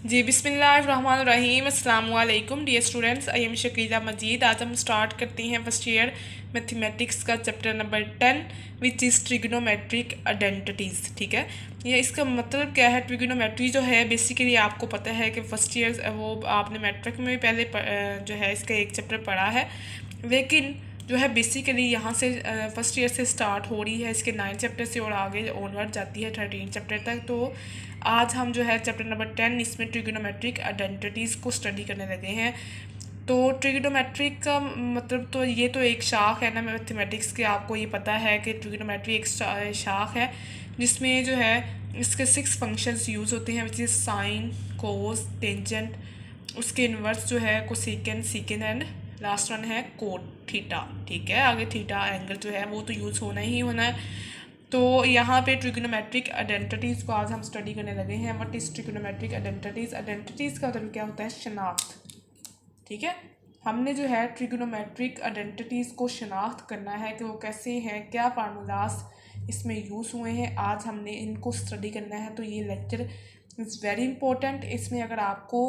जी बिस्मिल्लाहिर्रहमानिर्रहीम अस्सलाम वालेकुम dear students. I am Shakila Majeed. आज हम स्टार्ट करते हैं फर्स्ट ईयर मैथमेटिक्स का chapter number 10 which is trigonometric identities. ठीक है, ये इसका मतलब क्या है? ट्रिग्नोमेट्री जो है बेसिकली आपको पता है कि फर्स्ट ईयर वो आपने मैट्रिक में भी पहले जो है इसका एक चैप्टर पढ़ा है, लेकिन जो है बेसिकली यहाँ से फर्स्ट ईयर से स्टार्ट हो रही है, इसके 9 चैप्टर से और आगे ऑनवर्ड जाती है 13 चैप्टर तक। तो आज हम जो है चैप्टर नंबर 10 इसमें ट्रिग्नोमेट्रिक आइडेंटिटीज़ को स्टडी करने लगे हैं। तो ट्रिग्नोमेट्रिक का मतलब तो ये तो एक शाख है ना मैथमेटिक्स के, आपको ये पता है कि ट्रिग्नोमेट्री एक शाख है जिसमें जो है इसके 6 फंक्शंस यूज़ होते हैं, which is sine, cos, tangent, उसके इन्वर्स जो है कोसेकेंड, सीकेंड एंड लास्ट वन है कोट थीटा। ठीक है, आगे थीटा एंगल जो है वो तो यूज़ होना ही होना है। तो यहाँ पे ट्रिग्नोमेट्रिक आइडेंटिटीज़ को आज हम स्टडी करने लगे हैं। What is trigonometric identities? Identities का मतलब क्या होता है? शनाख्त। ठीक है, हमने जो है ट्रिग्नोमेट्रिक आइडेंटिटीज़ को शनाख्त करना है कि वो कैसे हैं, क्या फार्मूलाज इसमें यूज़ हुए हैं, आज हमने इनको स्टडी करना है। तो ये लेक्चर इज़ वेरी इंपॉर्टेंट। इसमें अगर आपको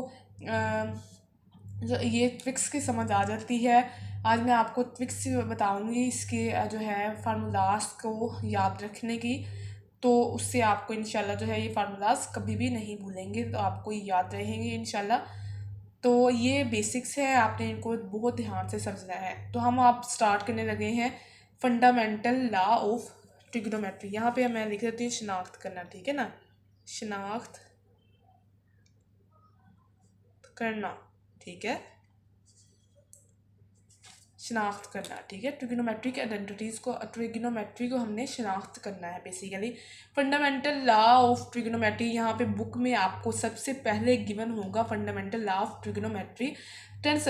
जो ये ट्रिक्स की समझ आ जाती है, आज मैं आपको ट्रिक्स बताऊंगी इसके जो है फार्मूलाज को याद रखने की, तो उससे आपको इंशाल्लाह जो है ये फार्मूलाज कभी भी नहीं भूलेंगे, तो आपको ये याद रहेंगे इंशाल्लाह। तो ये बेसिक्स है, आपने इनको बहुत ध्यान से समझना है। तो हम आप स्टार्ट करने लगे हैं फंडामेंटल लॉ ऑफ ट्रिग्नोमेट्री। यहाँ पे मैं लिख देती हूँ शनाख्त करना। ठीक है ना, शनाख्त करना। ठीक है, शनाख्त करना। ठीक है, ट्रिग्नोमेट्रिक आइडेंटिटीज़ को, ट्रिग्नोमेट्री को हमने शनाख्त करना है basically. Fundamental law of trigonometry यहाँ पे बुक में आपको सबसे पहले गिवन होगा fundamental law of trigonometry 10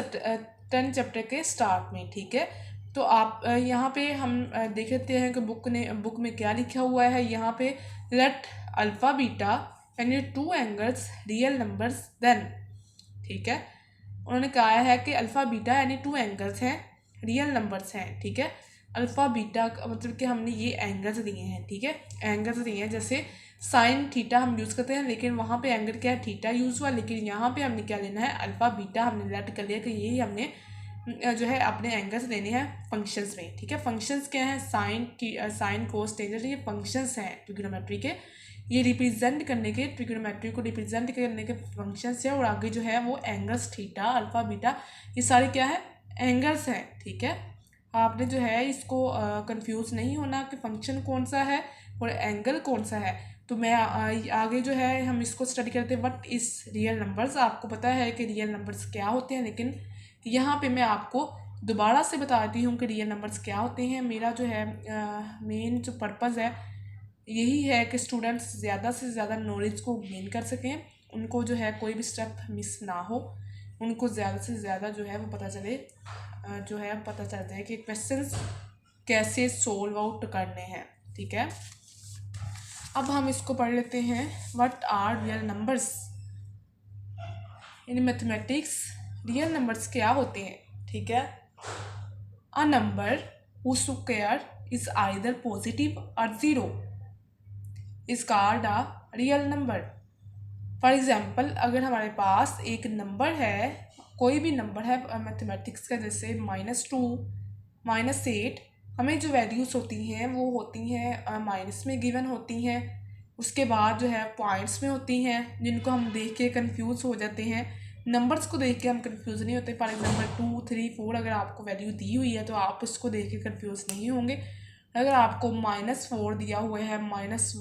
chapter के स्टार्ट में। ठीक है, तो आप यहाँ पे हम देख लेते हैं कि बुक में क्या लिखा हुआ है। यहाँ पे let alpha beta and two angles real numbers then. ठीक है, उन्होंने कहा है कि अल्फ़ा बीटा यानी 2 एंगल्स हैं, रियल नंबर्स हैं। ठीक है, अल्फ़ा बीटा का मतलब कि हमने ये एंगल्स दिए हैं। ठीक है, एंगल्स दिए हैं, जैसे साइन थीटा हम यूज़ करते हैं, लेकिन वहाँ पे एंगल क्या है? थीटा यूज़ हुआ, लेकिन यहाँ पे हमने क्या लेना है? अल्फ़ा बीटा हमने लेट कर लिया कि यही हमने जो है अपने एंगल्स लेने हैं फंक्शंस में। ठीक है, फंक्शंस क्या है? साइन कोस टेंजेंट, ये फंक्शंस हैं ट्रिग्नोमेट्री के। ये रिप्रेजेंट करने के, ट्रिग्नोमेट्री को रिप्रेजेंट करने के फंक्शंस है। और आगे जो है वो एंगल्स थीटा, अल्फ़ा, बीटा, ये सारे क्या है? एंगल्स हैं। ठीक है, आपने जो है इसको कंफ्यूज नहीं होना कि फंक्शन कौन सा है और एंगल कौन सा है। तो मैं आगे जो है हम इसको स्टडी करते हैं व्हाट इज़ रियल नंबर्स। आपको पता है कि रियल नंबर्स क्या होते हैं, लेकिन यहाँ पे मैं आपको दोबारा से बताती हूँ कि रियल नंबर्स क्या होते हैं। मेरा जो है मेन जो पर्पज़ है यही है कि स्टूडेंट्स ज़्यादा से ज़्यादा नॉलेज को गेन कर सकें, उनको जो है कोई भी स्टेप मिस ना हो, उनको ज़्यादा से ज़्यादा जो है वो पता चले, जो है पता चल जाए कि क्वेश्चंस कैसे सोल्व आउट करने हैं। ठीक है, अब हम इसको पढ़ लेते हैं। What are real numbers in mathematics? Real numbers क्या होते हैं? ठीक है, a number whose square is either positive or zero is called a real number। For example, अगर हमारे पास एक नंबर है, कोई भी नंबर है मैथमेटिक्स का, जैसे -2, -8, हमें जो वैल्यूज़ होती हैं वो होती हैं माइनस में गिवन होती हैं। उसके बाद जो है पॉइंट्स में होती हैं, जिनको हम देख के कन्फ्यूज़ हो जाते हैं। नंबर्स को देख के हम कंफ्यूज नहीं होते। फॉर एग्जांपल 2, 3, 4 अगर आपको वैल्यू दी हुई है तो आप उसको देख के कंफ्यूज नहीं होंगे। अगर आपको -4 दिया हुआ है, माइनस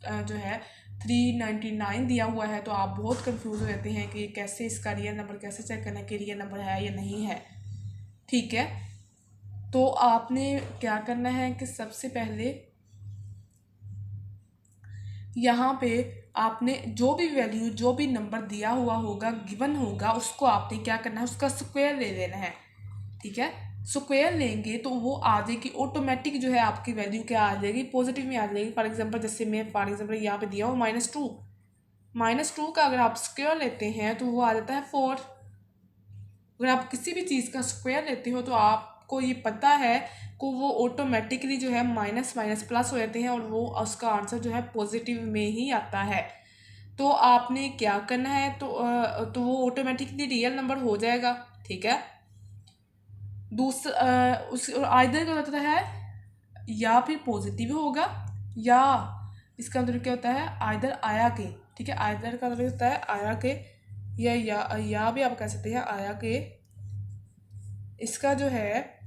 जो है 399 दिया हुआ है, तो आप बहुत कंफ्यूज हो जाते हैं कि कैसे इसका रियल नंबर कैसे चेक करना कि रियल नंबर है या नहीं है। ठीक है, तो आपने क्या करना है कि सबसे पहले यहाँ पे आपने जो भी वैल्यू, जो भी नंबर दिया हुआ होगा, गिवन होगा, उसको आपने क्या करना है? उसका स्क्वायर ले लेना है। ठीक है, स्क्वायर लेंगे तो वो आ जाएगी ऑटोमेटिक, जो है आपकी वैल्यू क्या आ जाएगी? पॉजिटिव में आ जाएगी। फॉर एग्जांपल जैसे मैं यहाँ पे दिया हूँ -2 का अगर आप स्क्वायर लेते हैं तो वो आ जाता है 4। अगर आप किसी भी चीज़ का स्क्वायर लेते हो तो आपको ये पता है को वो ऑटोमेटिकली जो है माइनस माइनस प्लस हो जाते हैं और वो उसका आंसर जो है पॉजिटिव में ही आता है। तो आपने क्या करना है, तो वो ऑटोमेटिकली रियल नंबर हो जाएगा, ठीक है। दूसरा उस आइदर क्या होता है, या फिर पॉजिटिव होगा, या इसका मतलब क्या होता है आइदर आया के, ठीक है। आइदर का मतलब होता है आया के, या भी आप कह सकते हैं आया के। इसका जो है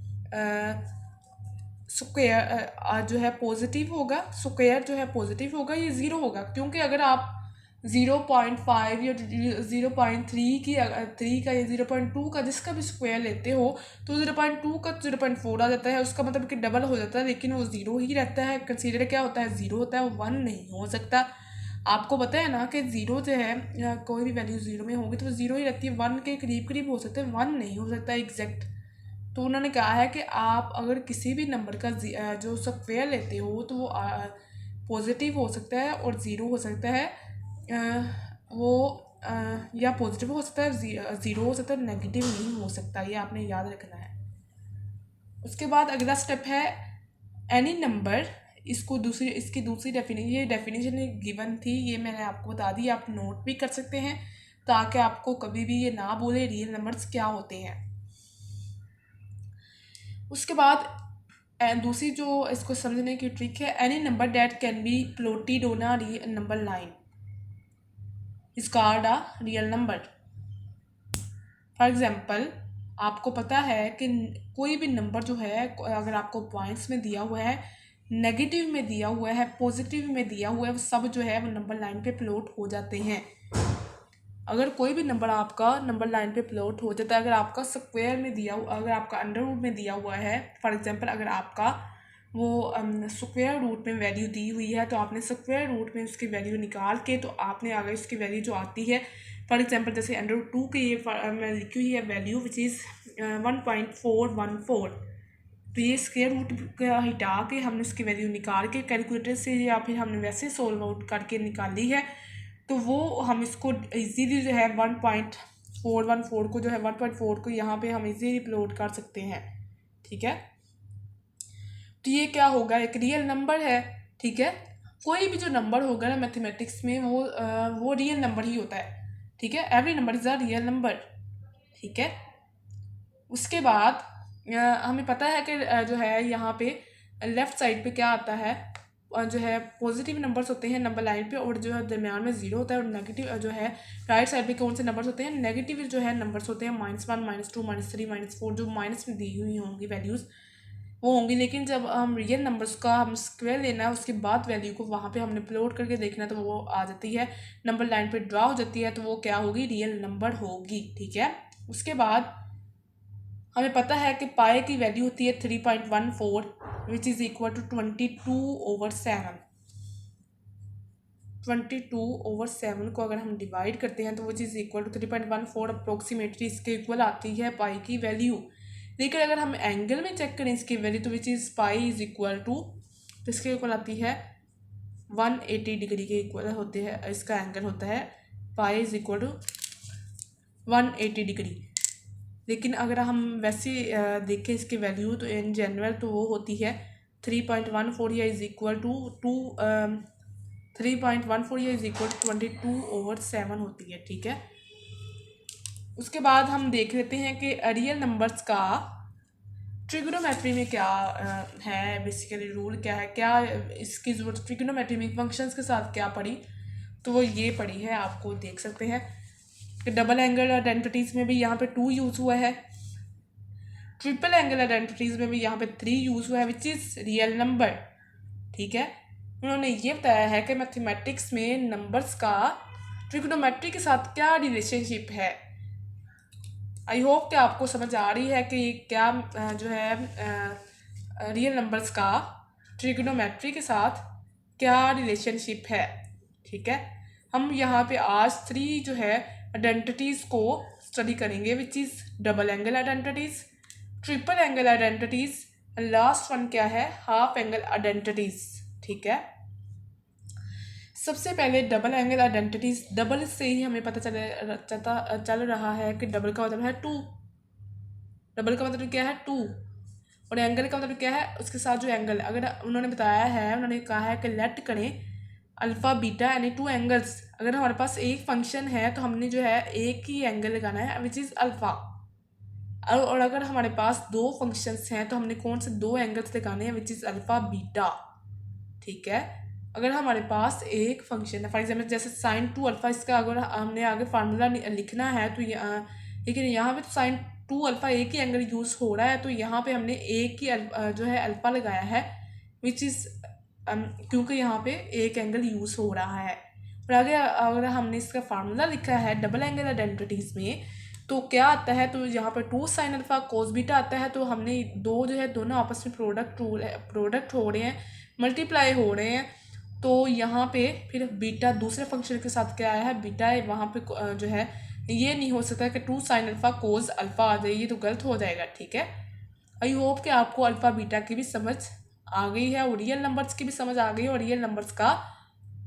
स्क्वायर जो है पॉजिटिव होगा, स्क्वायर जो है पॉजिटिव होगा, ये ज़ीरो होगा, क्योंकि अगर आप 0.5 या 0.3 की 3 का या 0.2 का जिसका भी स्क्वायर लेते हो, तो 0.2 का 0.4 आ जाता है, उसका मतलब कि डबल हो जाता है, लेकिन वो ज़ीरो ही रहता है। कंसीडर क्या होता है, ज़ीरो होता है, वो 1 नहीं हो सकता। आपको पता है ना कि ज़ीरो जो है, या कोई भी वैल्यू ज़ीरो में होगी तो वो ज़ीरो ही रहती है, 1 के करीब करीब हो सकता है, 1 नहीं हो सकता एग्जैक्ट। तो उन्होंने कहा है कि आप अगर किसी भी नंबर का जो स्क्वायर लेते हो तो वो पॉजिटिव हो सकता है और ज़ीरो हो सकता है, वो या पॉजिटिव हो सकता है, ज़ीरो हो सकता है, नेगेटिव नहीं हो सकता, ये आपने याद रखना है। उसके बाद अगला स्टेप है एनी नंबर। इसकी दूसरी डेफिनेशन गिवन थी, ये मैंने आपको बता दी, आप नोट भी कर सकते हैं ताकि आपको कभी भी ये ना बोले रियल नंबर्स क्या होते हैं। उसके बाद दूसरी जो इसको समझने की ट्रिक है, any number that can be plotted on a number line is called a real number. For example, आपको पता है कि कोई भी नंबर जो है, अगर आपको पॉइंट्स में दिया हुआ है, नेगेटिव में दिया हुआ है, पॉजिटिव में दिया हुआ है, वो सब जो है वो नंबर लाइन पे प्लॉट हो जाते हैं। अगर कोई भी नंबर आपका नंबर लाइन पे प्लॉट हो जाता है, अगर आपका स्क्वायर में दिया हुआ, अगर आपका अंडर रूट में दिया हुआ है, फॉर एग्जांपल अगर आपका वो स्क्वायर रूट में वैल्यू दी हुई है, तो आपने स्क्वायर रूट में उसकी वैल्यू निकाल के, तो आपने अगर इसकी वैल्यू जो आती है, फॉर एग्जांपल जैसे अंडर रूट 2 की ये मैं लिखी हुई है वैल्यू विच इज़ 1.414, तो ये स्क्वायर रूट का हटा के हमने उसकी वैल्यू निकाल के कैलकुलेटर से या फिर हमने वैसे सोल्व आउट करके निकाली है, तो वो हम इसको इजीली जो है 1.414 को जो है 1.4 को यहाँ पे हम इजीली प्लॉट कर सकते हैं, ठीक है। तो ये क्या होगा, एक रियल नंबर है, ठीक है। कोई भी जो नंबर होगा ना मैथमेटिक्स में, वो रियल नंबर ही होता है, ठीक है। Every number is a real number, ठीक है। उसके बाद हमें पता है कि जो है यहाँ पे लेफ़्ट साइड पे क्या आता है, जो है पॉजिटिव नंबर्स होते हैं नंबर लाइन पे, और जो है दरमियान में ज़ीरो होता है, और नेगेटिव जो है राइट साइड पे कौन से नंबर्स होते हैं, नेगेटिव जो है नंबर्स होते हैं -1 -2 -3 -4, जो माइनस में दी हुई होंगी वैल्यूज़ वो होंगी। लेकिन जब हम रियल नंबर्स का हम स्क्वायर लेना है, उसके बाद वैल्यू को वहाँ पे हमने प्लॉट करके देखना है, तो वो आ जाती है नंबर लाइन पे ड्रा हो जाती है, तो वो क्या होगी, रियल नंबर होगी, ठीक है। उसके बाद हमें पता है कि पाई की वैल्यू होती है 3.14 विच इज़ इक्वल टू 22/7। 22/7 को अगर हम डिवाइड करते हैं तो वो चीज़ इक्वल टू 3.14 अप्रोक्सीमेटली इसके इक्वल आती है पाई की वैल्यू। लेकिन अगर हम एंगल में चेक करें इसकी वैल्यू, तो which is pi is equal to, तो इसके इक्वल आती है 180 डिग्री के इक्वल होते हैं, इसका एंगल होता है पाई इज़ इक्वल टू 180 डिग्री। लेकिन अगर हम वैसे देखें इसकी वैल्यू, तो इन जनरल तो वो होती है 3.14 या इज़ इक्वल टू 3.14 या इज़ इक्वल टू 22/7 होती है, ठीक है। उसके बाद हम देख लेते हैं कि रियल नंबर्स का ट्रिग्नोमेट्री में क्या है, बेसिकली रूल क्या है, क्या इसकी ज़रूरत ट्रिग्नोमेट्री में फंक्शंस के साथ क्या पढ़ी, तो वो ये पढ़ी है, आपको देख सकते हैं कि डबल एंगल आइडेंटिटीज़ में भी यहाँ पे 2 यूज़ हुआ है, ट्रिपल एंगल आइडेंटिटीज़ में भी यहाँ पे 3 यूज़ हुआ है विच इज़ रियल नंबर, ठीक है। उन्होंने ये बताया है कि मैथमेटिक्स में नंबर्स का ट्रिग्नोमेट्री के साथ क्या रिलेशनशिप है। आई होप कि आपको समझ आ रही है कि क्या जो है रियल नंबर्स का ट्रिग्नोमेट्री के साथ क्या रिलेशनशिप है, ठीक है। हम यहाँ पे आज 3 जो है आइडेंटिटीज़ को स्टडी करेंगे which is double angle identities, triple angle identities, last one क्या है, हाफ एंगल आइडेंटिटीज़, ठीक है। सबसे पहले डबल एंगल आइडेंटिटीज़, डबल से ही हमें पता चल रहा है कि डबल का मतलब है 2, डबल का मतलब क्या है 2, और एंगल का मतलब क्या है, उसके साथ जो एंगल, अगर उन्होंने बताया है, उन्होंने कहा है कि लेट करें अल्फ़ा बीटा यानी 2 एंगल्स, अगर हमारे पास एक फंक्शन है तो हमने जो है एक ही एंगल लगाना है विच इज़ अल्फ़ा। और अगर हमारे पास दो फंक्शंस हैं तो हमने कौन से दो एंगल्स लगाने हैं विच इज़ अल्फ़ा बीटा। ठीक है, अगर हमारे पास एक फंक्शन है फॉर एग्जाम्पल जैसे साइन टू अल्फ़ा, इसका अगर हमने आगे फार्मूला लिखना है तो लेकिन यहाँ पे तो साइन टू अल्फ़ा एक ही एंगल यूज़ हो रहा है, तो यहाँ पे हमने एक ही जो है अल्फ़ा लगाया है विच इज़ क्योंकि यहाँ पे एक एंगल यूज़ हो रहा है। और आगे अगर हमने इसका फार्मूला लिखा है डबल एंगल आइडेंटिटीज़ में तो क्या आता है, तो यहाँ पर two sine alpha cos beta आता है। तो हमने दो जो है दोनों आपस में प्रोडक्ट हो रहे हैं, मल्टीप्लाई हो रहे हैं। तो यहाँ पे फिर बीटा दूसरे फंक्शन के साथ क्या आया है, बीटा है वहाँ पे जो है ये नहीं हो सकता कि two sine alpha cos alpha आ जाए, ये तो गलत हो जाएगा। ठीक है, आई होप कि आपको अल्फ़ा बीटा की भी समझ आ गई है और रियल नंबर्स की भी समझ आ गई है, और रियल नंबर्स का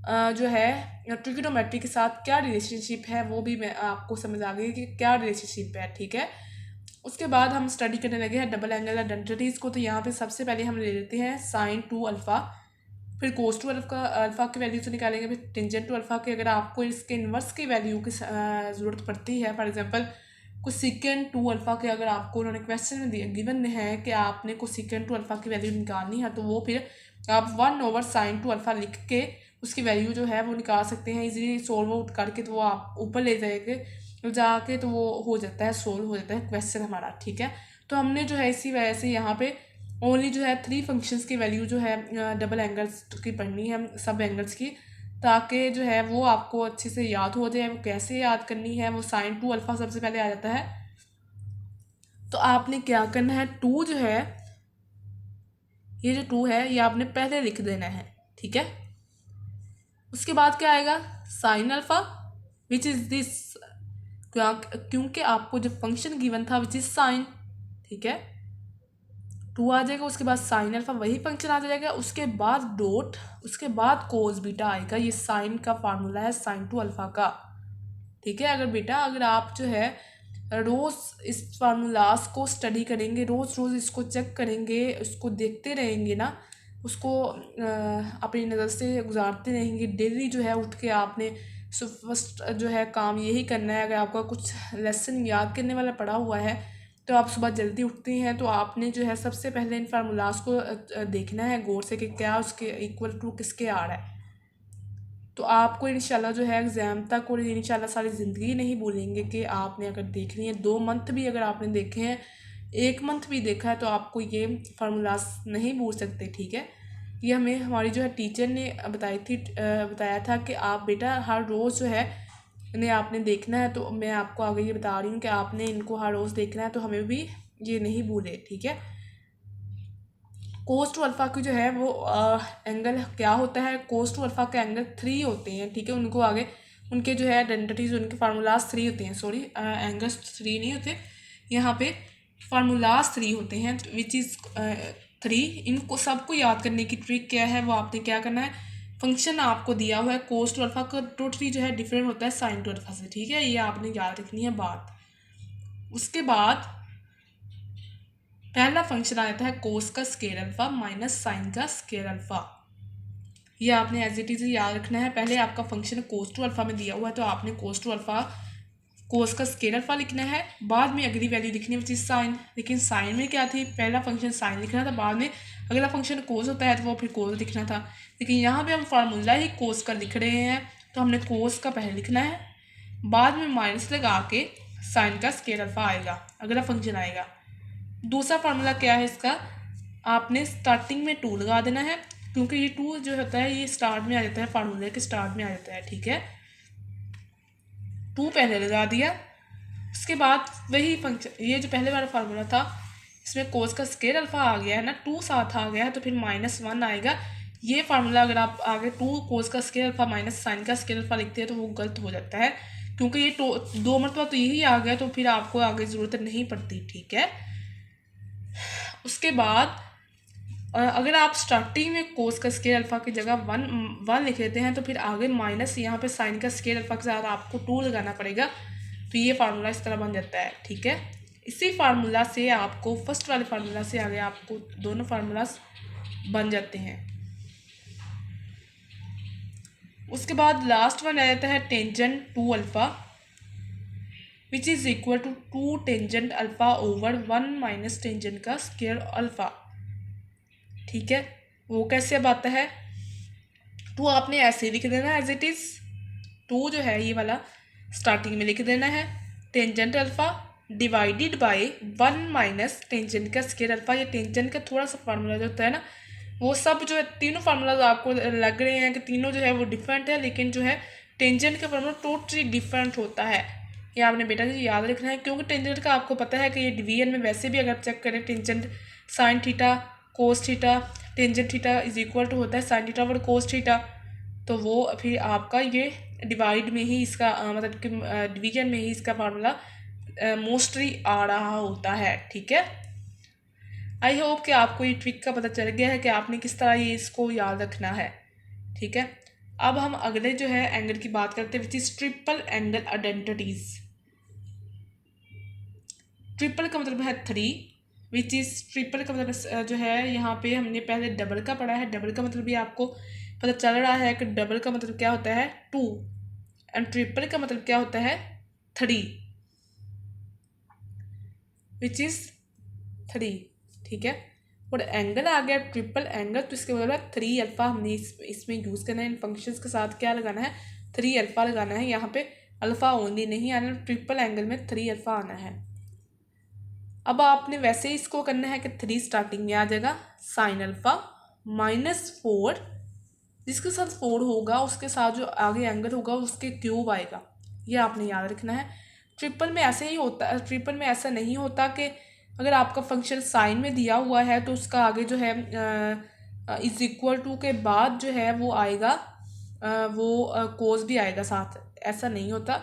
जो है ट्रिग्नोमेट्री के साथ क्या रिलेशनशिप है वो भी मैं आपको समझ आ गई कि क्या रिलेशनशिप है। ठीक है, उसके बाद हम स्टडी करने लगे हैं डबल एंगल आइडेंटिटीज़ को। तो यहाँ पे सबसे पहले हम ले लेते हैं साइन टू अल्फ़ा, फिर कोस टू अल्फ़ा की वैल्यू से निकालेंगे, फिर टेंजेंट टू अल्फ़ा की। अगर आपको इसके इन्वर्स की वैल्यू की ज़रूरत पड़ती है, फॉर एग्जांपल कुछ सेकेंड टू अल्फ़ा के अगर आपको उन्होंने क्वेश्चन में दिया गिवन है कि आपने कुछ सेकेंड टू अल्फ़ा की वैल्यू निकालनी है, तो वो फिर आप 1/sin टू अल्फ़ा लिख के उसकी वैल्यू जो है वो निकाल सकते हैं इजीली सोल्व आउट करके। तो वो आप ऊपर ले जाके तो वो हो जाता है, सोल्व हो जाता है क्वेश्चन हमारा। ठीक है, तो हमने जो है इसी वजह से यहाँ पे ओनली जो है 3 फंक्शंस की वैल्यू जो है डबल एंगल्स की पढ़नी है, सब एंगल्स की, ताकि जो है वो आपको अच्छे से याद हो जाए। वो कैसे याद करनी है, वो साइन टू अल्फ़ा सबसे पहले आ जाता है। तो आपने क्या करना है, टू जो है ये जो टू है ये आपने पहले लिख देना है। ठीक है, उसके बाद क्या आएगा, sine alpha which is this, क्योंकि आपको जो फंक्शन गिवन था विच इज़ साइन। ठीक है, टू आ जाएगा, उसके बाद साइन अल्फ़ा वही फंक्शन आ जाएगा, उसके बाद डॉट, उसके बाद कोस बीटा आएगा। ये साइन का फार्मूला है साइन टू अल्फ़ा का। ठीक है, अगर बेटा अगर आप जो है रोज़ इस फार्मूलाज को स्टडी करेंगे, रोज़ रोज़ इसको चेक करेंगे, इसको देखते रहेंगे ना, उसको अपनी नज़र से गुजारते रहेंगे, डेली जो है उठ के आपने फर्स्ट जो है काम यही करना है। अगर आपका कुछ लेसन याद करने वाला पड़ा हुआ है तो आप सुबह जल्दी उठते हैं तो आपने जो है सबसे पहले इन फार्मूलाज को देखना है गौर से कि क्या उसके इक्वल टू किसके आ रहा है। तो आपको इंशाल्लाह जो है एग्ज़ाम तक और इंशाल्लाह सारी ज़िंदगी नहीं भूलेंगे कि आपने अगर देखनी है 2 मंथ भी अगर आपने देखे हैं, 1 मंथ भी देखा है, तो आपको ये फार्मूलाज नहीं भूल सकते। ठीक है, ये हमें हमारी जो है टीचर ने बताया था कि आप बेटा हर रोज़ जो है इन्हें आपने देखना है। तो मैं आपको आगे ये बता रही हूँ कि आपने इनको हर रोज़ देखना है, तो हमें भी ये नहीं भूले। ठीक है, कोस टू अल्फ़ा की जो है वो एंगल क्या होता है, कोस टू अल्फ़ा के एंगल 3 होते हैं। ठीक है, उनको आगे उनके जो है आइडेंटिटीज़ उनके फार्मूलाज 3 होते हैं, सॉरी एंगल्स 3 नहीं होते, यहाँ पे फार्मूलाज 3 होते हैं विच इज़ 3। इनको सबको याद करने की ट्रिक क्या है, वो आपने क्या करना है, फंक्शन आपको दिया हुआ है कोस टू अल्फ़ा का टोटली जो है डिफरेंट होता है साइन टू अल्फ़ा से। ठीक है, ये आपने याद रखनी है बात। उसके बाद पहला फंक्शन आ जाता है कोस का स्केयर अल्फ़ा माइनस साइन का स्केयर अल्फ़ा। ये आपने एज इट इज़ याद रखना है। पहले आपका फंक्शन कोस टू अल्फ़ा में दिया हुआ है तो आपने कोस टू अल्फ़ा कोस का स्केयर अल्फ़ा लिखना है, बाद में अगली वैल्यू लिखनी है विच इज़ साइन। लेकिन साइन में क्या थी, पहला फंक्शन साइन लिखना था, बाद में अगला फंक्शन कोस होता है तो वो फिर कोस लिखना था। लेकिन यहाँ पे हम फार्मूला ही कोस का लिख रहे हैं तो हमने कोस का पहले लिखना है, बाद में माइनस लगा के साइन का स्केयर अल्फ़ा आएगा, अगला फंक्शन आएगा। दूसरा फार्मूला क्या है इसका, आपने स्टार्टिंग में 2 लगा देना है, क्योंकि ये 2 जो होता है ये स्टार्ट में आ जाता है, फार्मूले के स्टार्ट में आ जाता है। ठीक है, 2 पहले लगा दिया, उसके बाद वही फंक्शन, ये जो पहले वाला फार्मूला था इसमें कोस का स्केयर अल्फ़ा आ गया है ना, 2 साथ आ गया है तो फिर -1 आएगा। ये फार्मूला अगर आप आगे 2 कोस का स्केयर अल्फ़ा माइनस साइन का स्केयर अल्फ़ा लिखते हैं तो वो गलत हो जाता है, क्योंकि ये 2 मरतबा तो यही आ गया तो फिर आपको आगे ज़रूरत नहीं पड़ती। ठीक है, उसके बाद अगर आप स्टार्टिंग में कोस का स्केयर अल्फ़ा की जगह 1 लिख लेते हैं तो फिर आगे माइनस यहाँ पे साइन का स्केयर अल्फ़ा के साथ आपको 2 लगाना पड़ेगा, तो ये फार्मूला इस तरह बन जाता है। ठीक है, इसी फार्मूला से आपको फर्स्ट वाले फार्मूला से आगे आपको दोनों फार्मूलाज बन जाते हैं। उसके बाद लास्ट वन आ जाता है tangent 2 alpha which is equal to 2 tangent alpha over 1 minus tangent का स्क्वायर अल्फ़ा। ठीक है, वो कैसे अब आता है, टू आपने ऐसे लिख देना एज इट इज़। टू जो है ये वाला स्टार्टिंग में लिख देना है, tangent alpha divided by 1 minus tangent का स्क्वायर अल्फ़ा। ये टेंजेंट का थोड़ा सा फार्मूला जो होता है ना, वो सब जो है तीनों फार्मूलाज आपको लग रहे हैं कि तीनों जो है वो डिफरेंट है, लेकिन जो है टेंजेंट का फार्मूला टोटली डिफरेंट होता है। ये आपने बेटा जी याद रखना है, क्योंकि टेंजेंट का आपको पता है कि ये डिवीजन में वैसे भी अगर चेक करें tangent sine theta cos theta, tangent theta is equal to होता है साइन थीटा और कोस थीटा, तो वो फिर आपका ये डिवाइड में ही इसका मतलब कि डिवीजन में ही इसका फार्मूला मोस्टली आ रहा होता है। ठीक है, आई होप कि आपको ये ट्रिक का पता चल गया है कि आपने किस तरह ये इसको याद रखना है। ठीक है, अब हम अगले जो है एंगल की बात करते हैं which is triple angle identities. Triple का मतलब है 3, विच इज़ ट्रिपल का मतलब जो है यहाँ पे हमने पहले डबल का पढ़ा है। डबल का मतलब भी आपको पता चल रहा है कि डबल का मतलब क्या होता है 2 एंड ट्रिपल का मतलब क्या होता है 3, विच इज़ 3। ठीक है, और एंगल आ गया ट्रिपल एंगल, तो इसके मतलब 3 अल्फ़ा हमने इसमें यूज़ करना है। इन फंक्शंस के साथ क्या लगाना है 3 अल्फ़ा लगाना है, यहाँ पे अल्फ़ा ओनली नहीं आना, ट्रिपल एंगल में 3 अल्फ़ा आना है। अब आपने वैसे ही इसको करना है कि 3 स्टार्टिंग में आ जाएगा साइन अल्फ़ा -4, जिसके साथ 4 होगा उसके साथ जो आगे एंगल होगा उसके क्यूब आएगा, ये आपने याद रखना है। ट्रिपल में ऐसे ही होता है, ट्रिपल में ऐसा नहीं होता कि अगर आपका फंक्शन साइन में दिया हुआ है तो उसका आगे जो है इज इक्वल टू के बाद जो है वो आएगा वो कोस भी आएगा साथ, ऐसा नहीं होता।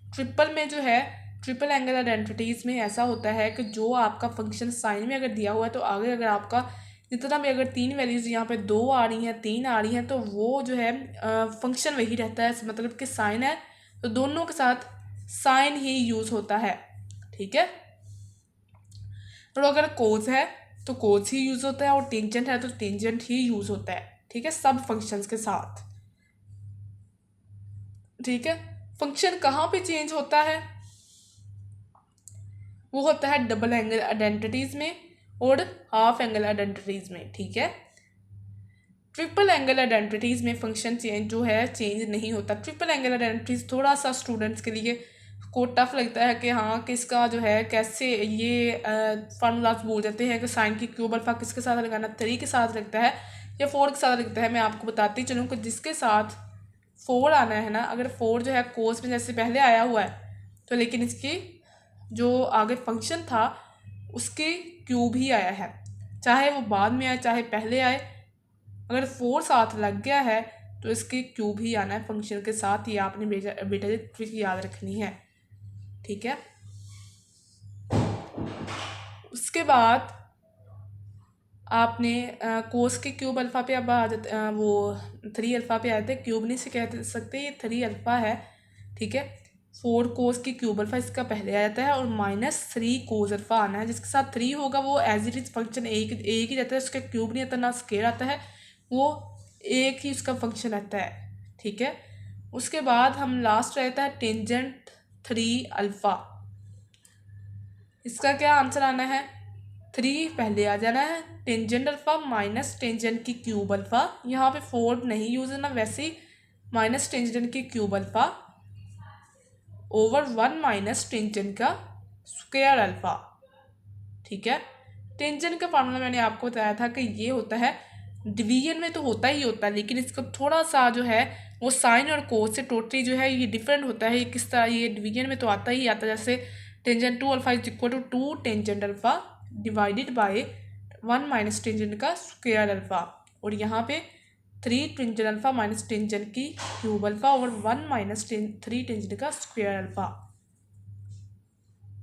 ट्रिपल में जो है ट्रिपल एंगल आइडेंटिटीज़ में ऐसा होता है कि जो आपका फंक्शन साइन में अगर दिया हुआ है तो आगे अगर आपका जितना भी अगर 3 वैल्यूज़ यहाँ पे 2 आ रही हैं 3 आ रही हैं तो वो जो है फंक्शन वही रहता है, मतलब कि साइन है तो दोनों के साथ साइन ही यूज़ होता है। ठीक है, और अगर कोस है तो कोस ही यूज़ होता है और टेंजेंट है तो टेंजेंट ही यूज़ होता है। ठीक है, सब फंक्शंस के साथ। ठीक है, फंक्शन कहाँ पे चेंज होता है, वो होता है डबल एंगल आइडेंटिटीज़ में और हाफ एंगल आइडेंटिटीज़ में। ठीक है, ट्रिपल एंगल आइडेंटिटीज़ में फंक्शन चेंज जो है चेंज नहीं होता। ट्रिपल एंगल आइडेंटिटीज़ थोड़ा सा स्टूडेंट्स के लिए को टफ लगता है कि हाँ किसका जो है कैसे ये फार्मूलाज बोल जाते हैं कि साइन की क्यूब अल्फा किसके साथ लगाना, 3 के साथ लगता है या 4 के साथ लगता है। मैं आपको बताती चलूँ कि जिसके साथ 4 आना है ना, अगर 4 जो है कोस में जैसे पहले आया हुआ है तो लेकिन इसकी जो आगे फंक्शन था उसके क्यूब ही आया है, चाहे वो बाद में आए चाहे पहले आए, अगर 4 साथ लग गया है तो इसके क्यूब ही आना है फंक्शन के साथ। ये आपने बेटा जी ट्रिक याद रखनी है। ठीक है, उसके बाद आपने कोस के क्यूब अल्फ़ा पे अब आ जाते वो 3 अल्फ़ा पे आए थे, क्यूब नहीं से कह सकते, ये 3 अल्फ़ा है। ठीक है, 4 कोस की क्यूब अल्फ़ा इसका पहले आ जाता है और -3 कोस अल्फ़ा आना है, जिसके साथ 3 होगा वो एज इट इज़ फंक्शन एक ही रहता है, उसका क्यूब नहीं आता ना स्केयर आता है, वो एक ही उसका फंक्शन रहता है। ठीक है, उसके बाद हम लास्ट रहता है टेंजेंट 3 अल्फ़ा, इसका क्या आंसर आना है 3 पहले आ जाना है, टेंजेंट अल्फ़ा माइनस टेंजेंट की क्यूब अल्फ़ा, यहाँ पे 4 नहीं यूज़ करना, वैसे ही माइनस टेंजेंट की cube alpha over 1 minus tangent का स्क्वायर अल्फ़ा। ठीक है, टेंजेंट का फार्मूला मैंने आपको बताया था कि ये होता है डिवीजन में तो होता ही होता है, लेकिन इसका थोड़ा सा जो है वो साइन और कोस से टोटली जो है ये डिफरेंट होता है। ये किस तरह, ये डिवीजन में तो आता ही आता है, जैसे tangent 2 alpha is equal to 2 tangent alpha divided by 1 minus tangent का स्क्वायर अल्फ़ा, और यहाँ पे 3 टेंजेंट अल्फ़ा माइनस टेंजेंट की क्यूब अल्फ़ा और 1 माइनस 3 टेंजेंट का स्क्वायर अल्फ़ा।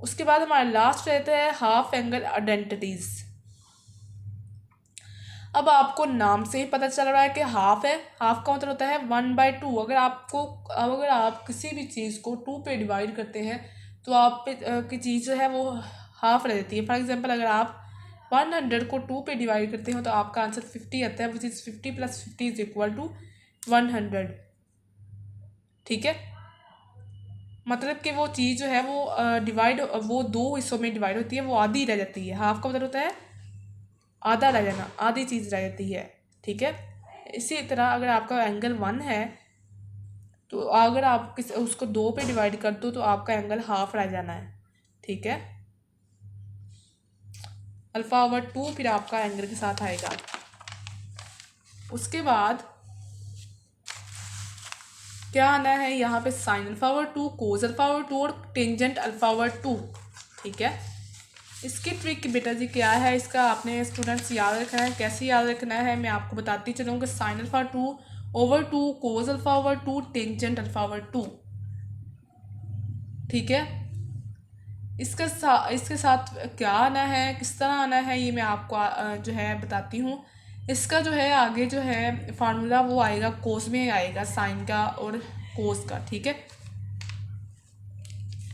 उसके बाद हमारा लास्ट रहता है हाफ एंगल आइडेंटिटीज़। अब आपको नाम से ही पता चल रहा है कि हाफ है, हाफ का मतलब होता है 1/2। अगर आप किसी भी चीज़ को 2 पे डिवाइड करते हैं तो आप पे की चीज़ जो है वो हाफ रह जाती है। फॉर एग्जांपल अगर आप 100 को 2 पे डिवाइड करते हो तो आपका आंसर 50 आता है, विच इज़ 50 + 50 = 100। ठीक है, मतलब कि वो चीज़ जो है वो दो हिस्सों में डिवाइड होती है, वो आधी रह जाती है। हाफ का मतलब होता है आधा रह जाना, आधी चीज़ रह जाती है। ठीक है, इसी तरह अगर आपका एंगल 1 है तो अगर आप उसको 2 पे डिवाइड कर दो तो आपका एंगल हाफ रह जाना है। ठीक है, α/2 फिर आपका एंगल के साथ आएगा। उसके बाद क्या आना है यहाँ पे, sin α/2, cos α/2 और टेंजेंट α/2। ठीक है, इसकी ट्रिक बेटा जी क्या है, इसका आपने स्टूडेंट्स याद रखना है। कैसे याद रखना है मैं आपको बताती चलूँ कि sin α/2/2 cos α/2 टेंजेंट α/2। ठीक है, इसके साथ क्या आना है, किस तरह आना है, ये मैं आपको जो है बताती हूँ। इसका जो है आगे जो है फार्मूला वो आएगा कोस में आएगा, साइन का और कोस का। ठीक है,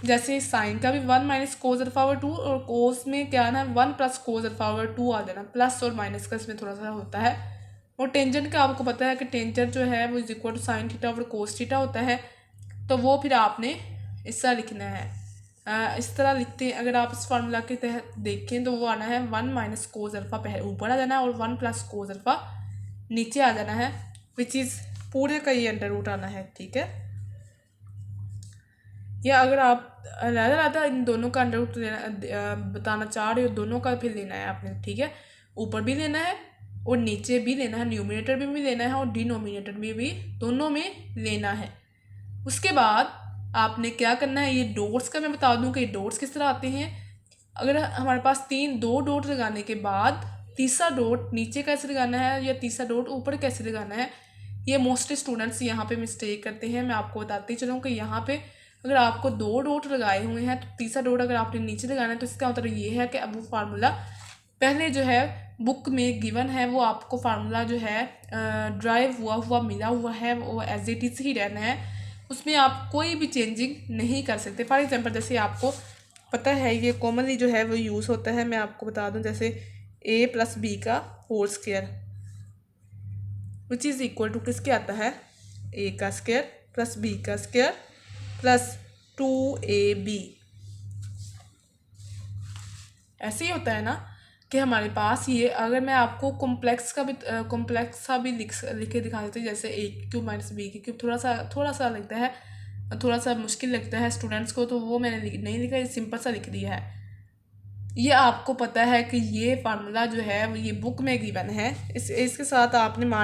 जैसे साइन का भी 1 माइनस कोस α/2 और कोस में क्या आना है 1 प्लस कोस α/2 आ जाना। प्लस और माइनस का इसमें थोड़ा सा होता है। और टेंजेंट का आपको पता है कि टेंजेंट जो है वो इक्वल टू साइन थीटा और कोस थीटा होता है। तो वो फिर आपने इस तरह लिखना है, इस तरह लिखते हैं। अगर आप इस फार्मूला के तहत देखें तो वो आना है 1 माइनस कोस अल्फा पहले ऊपर आ जाना है और 1 प्लस कोस अल्फा नीचे आ जाना है, विच इज़ पूरे का ये अंडर रूट आना है। ठीक है, या अगर आप अलग इन दोनों का अंडर रूट बताना चाह रहे हो, दोनों का फिर लेना है आपने। ठीक है, ऊपर भी लेना है और नीचे भी लेना है, न्यूमिनेटर में भी लेना है और डिनोमिनेटर में भी, दोनों में लेना है। उसके बाद आपने क्या करना है, ये डॉट्स का मैं बता दूं कि ये डॉट्स किस तरह आते हैं। अगर हमारे पास दो डॉट लगाने के बाद तीसरा डॉट नीचे कैसे लगाना है या तीसरा डॉट ऊपर कैसे लगाना है, ये मोस्टली स्टूडेंट्स यहाँ पे मिस्टेक करते हैं। मैं आपको बताती चलूँ कि यहाँ पे अगर आपको 2 डॉट लगाए हुए हैं तो तीसरा डॉट अगर आपने नीचे लगाना है तो इसका मतलब ये है कि अब वो फार्मूला पहले जो है बुक में गिवन है, वो आपको फार्मूला जो है ड्राइव हुआ मिला हुआ है, वो एज इट इज़ ही रहना है, उसमें आप कोई भी चेंजिंग नहीं कर सकते। फॉर एग्जांपल जैसे आपको पता है ये कॉमनली जो है वो यूज़ होता है, मैं आपको बता दूं जैसे a प्लस बी का whole square which is equal to किसके आता है, a का स्क्वायर प्लस b का स्क्वायर प्लस 2ab। ऐसे ही होता है ना कि हमारे पास ये, अगर मैं आपको कॉम्प्लेक्स सा भी लिख के दिखा देती हूँ, जैसे a³ माइनस b³ थोड़ा सा लगता है, थोड़ा सा मुश्किल लगता है स्टूडेंट्स को, तो वो मैंने नहीं लिखा, ये सिंपल सा लिख दिया है। ये आपको पता है कि ये फार्मूला जो है ये बुक में गिवन है, इसके साथ आपने